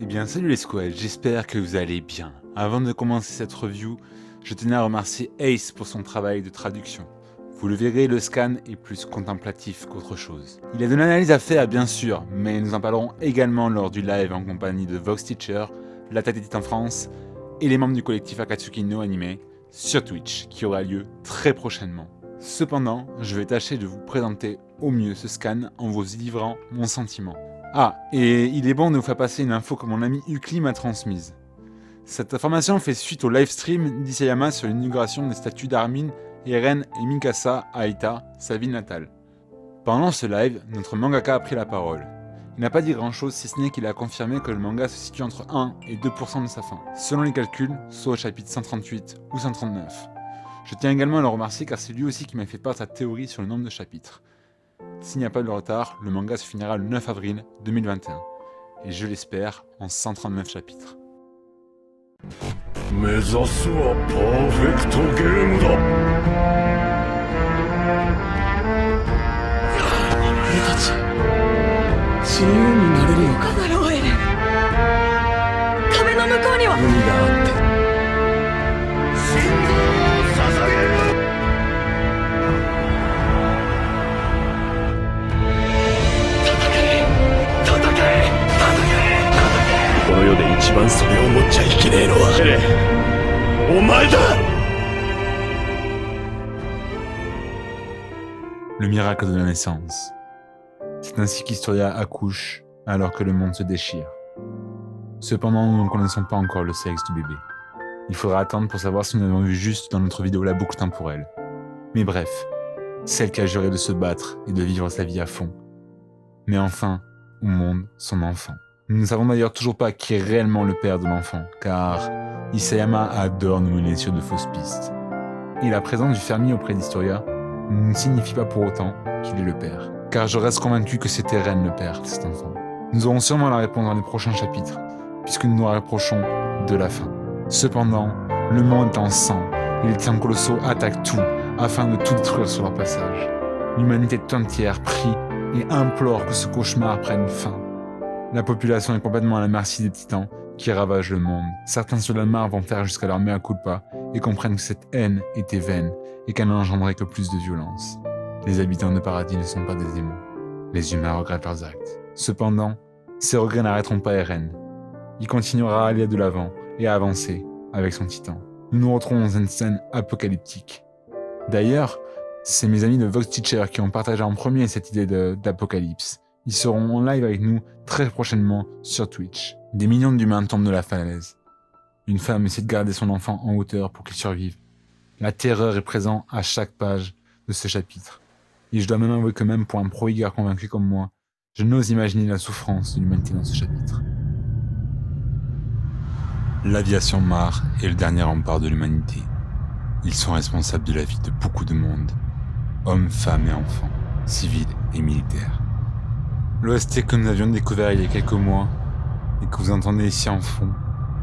Eh bien salut les squads, j'espère que vous allez bien. Avant de commencer cette review, je tenais à remercier Ace pour son travail de traduction. Vous le verrez, le scan est plus contemplatif qu'autre chose. Il y a de l'analyse à faire bien sûr, mais nous en parlerons également lors du live en compagnie de Vox Teacher, l'Attaque des Titans France et les membres du collectif Akatsuki no Anime sur Twitch, qui aura lieu très prochainement. Cependant, je vais tâcher de vous présenter au mieux ce scan en vous y livrant mon sentiment. Ah, et il est bon de vous faire passer une info que mon ami Ukli m'a transmise. Cette information fait suite au livestream d'Isayama sur l'inauguration des statues d'Armin, Eren et Mikasa à Aita, sa ville natale. Pendant ce live, notre mangaka a pris la parole. Il n'a pas dit grand chose si ce n'est qu'il a confirmé que le manga se situe entre 1 et 2% de sa fin, selon les calculs, soit au chapitre 138 ou 139. Je tiens également à le remercier car c'est lui aussi qui m'a fait part de sa théorie sur le nombre de chapitres. S'il n'y a pas de retard, le manga se finira le 9 avril 2021. Et je l'espère, en 139 chapitres. 目指すはパーフェクトゲームだ。俺たち自由になれるのか。だろうエレン。壁の向こうには海があって心臓を捧げる。この世で一番それを持っちゃいけねえのはエレン、お前だ。 Le miracle de la naissance. C'est ainsi qu'Historia accouche alors que le monde se déchire. Cependant, nous ne connaissons pas encore le sexe du bébé. Il faudra attendre pour savoir si nous avons vu juste dans notre vidéo la boucle temporelle. Mais bref, celle qui a juré de se battre et de vivre sa vie à fond. Mais enfin, au monde, son enfant. Nous ne savons d'ailleurs toujours pas qui est réellement le père de l'enfant, car Isayama adore nous mener sur de fausses pistes. Et la présence du fermier auprès d'Historia ne signifie pas pour autant qu'il est le père, car je reste convaincu que c'est Eren le père de cet enfant. Nous aurons sûrement la réponse dans les prochains chapitres, puisque nous nous rapprochons de la fin. Cependant, le monde est en sang, et les titans colossaux attaquent tout, afin de tout détruire sur leur passage. L'humanité tout entière prie et implore que ce cauchemar prenne fin. La population est complètement à la merci des titans qui ravagent le monde. Certains Solamars vont faire jusqu'à leur mea culpa et comprennent que cette haine était vaine et qu'elle n'engendrait que plus de violence. Les habitants de paradis ne sont pas des démons. Les humains regrettent leurs actes. Cependant, ces regrets n'arrêteront pas Eren. Il continuera à aller de l'avant et à avancer avec son titan. Nous nous retrouvons dans une scène apocalyptique. D'ailleurs, c'est mes amis de Vox Teacher qui ont partagé en premier cette idée d'apocalypse. Ils seront en live avec nous très prochainement sur Twitch. Des millions d'humains tombent de la falaise. Une femme essaie de garder son enfant en hauteur pour qu'il survive. La terreur est présente à chaque page de ce chapitre. Et je dois même avouer que même pour un pro-Igar convaincu comme moi, je n'ose imaginer la souffrance de l'humanité dans ce chapitre. L'aviation Mar est le dernier rempart de l'humanité. Ils sont responsables de la vie de beaucoup de monde. Hommes, femmes et enfants, civils et militaires. L'OST que nous avions découvert il y a quelques mois, et que vous entendez ici en fond,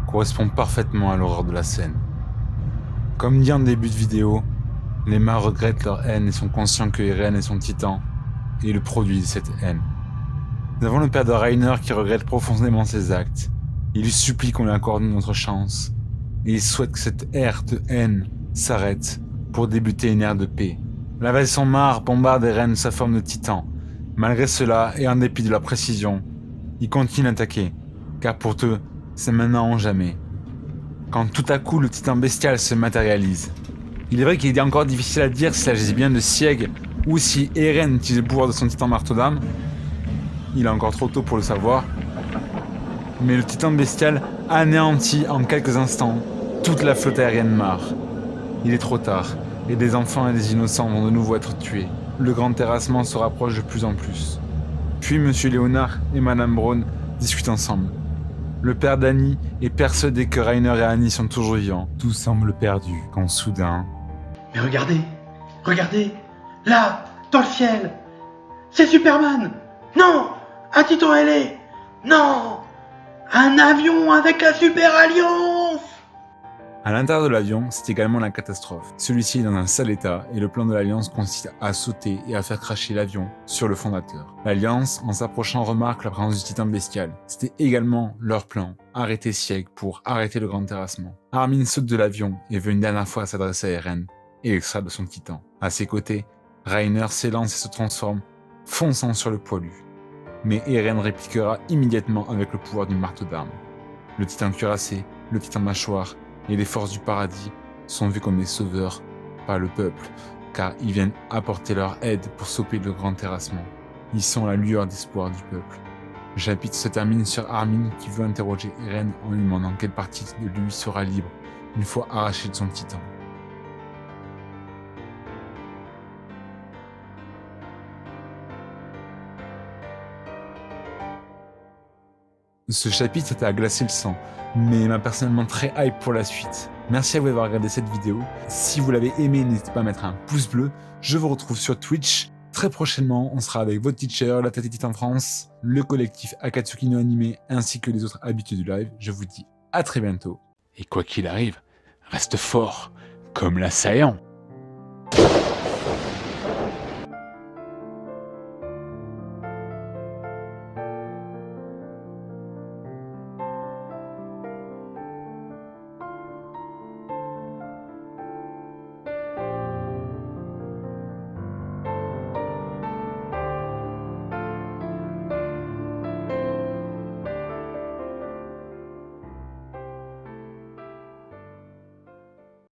correspond parfaitement à l'horreur de la scène. Comme dit en début de vidéo, les Mars regrettent leur haine et sont conscients que Eren est son titan, et le produit de cette haine. Nous avons le père de Reiner qui regrette profondément ses actes. Il lui supplie qu'on lui accorde une autre chance, et il souhaite que cette ère de haine s'arrête pour débuter une ère de paix. La vaisseau Mars bombarde Eren de sa forme de titan. Malgré cela, et en dépit de leur précision, ils continuent d'attaquer, car pour eux, c'est maintenant ou jamais. Quand tout à coup le titan bestial se matérialise. Il est vrai qu'il est encore difficile à dire s'il s'agit bien de Sieg ou si Eren utilise le pouvoir de son titan marteau d'âme. Il est encore trop tôt pour le savoir. Mais le titan bestial anéantit en quelques instants toute la flotte aérienne Mars. Il est trop tard, et des enfants et des innocents vont de nouveau être tués. Le grand terrassement se rapproche de plus en plus. Puis Monsieur Léonard et Madame Braun discutent ensemble. Le père d'Annie est persuadé que Reiner et Annie sont toujours vivants. Tout semble perdu quand soudain... Mais regardez, regardez, là, dans le ciel, c'est Superman. Non, un titan ailé. Non, un avion avec la Super Alliance. À l'intérieur de l'avion, c'est également la catastrophe. Celui-ci est dans un sale état et le plan de l'Alliance consiste à sauter et à faire cracher l'avion sur le fondateur. L'Alliance, en s'approchant, remarque la présence du titan bestial. C'était également leur plan, arrêter Sieg pour arrêter le grand terrassement. Armin saute de l'avion et veut une dernière fois s'adresser à Eren et extraire de son titan. À ses côtés, Reiner s'élance et se transforme, fonçant sur le poilu. Mais Eren répliquera immédiatement avec le pouvoir du marteau d'armes. Le titan cuirassé, le titan mâchoire et les forces du paradis sont vus comme des sauveurs par le peuple, car ils viennent apporter leur aide pour stopper le grand terrassement. Ils sont la lueur d'espoir du peuple. Le chapitre se termine sur Armin qui veut interroger Eren en lui demandant quelle partie de lui sera libre une fois arraché de son titan. Ce chapitre t'a glacé le sang, mais m'a personnellement très hype pour la suite. Merci à vous d'avoir regardé cette vidéo. Si vous l'avez aimé, n'hésitez pas à mettre un pouce bleu. Je vous retrouve sur Twitch. Très prochainement, on sera avec votre teacher, la Tatitite en France, le collectif Akatsuki no Anime, ainsi que les autres habitués du live. Je vous dis à très bientôt. Et quoi qu'il arrive, reste fort, comme l'assaillant.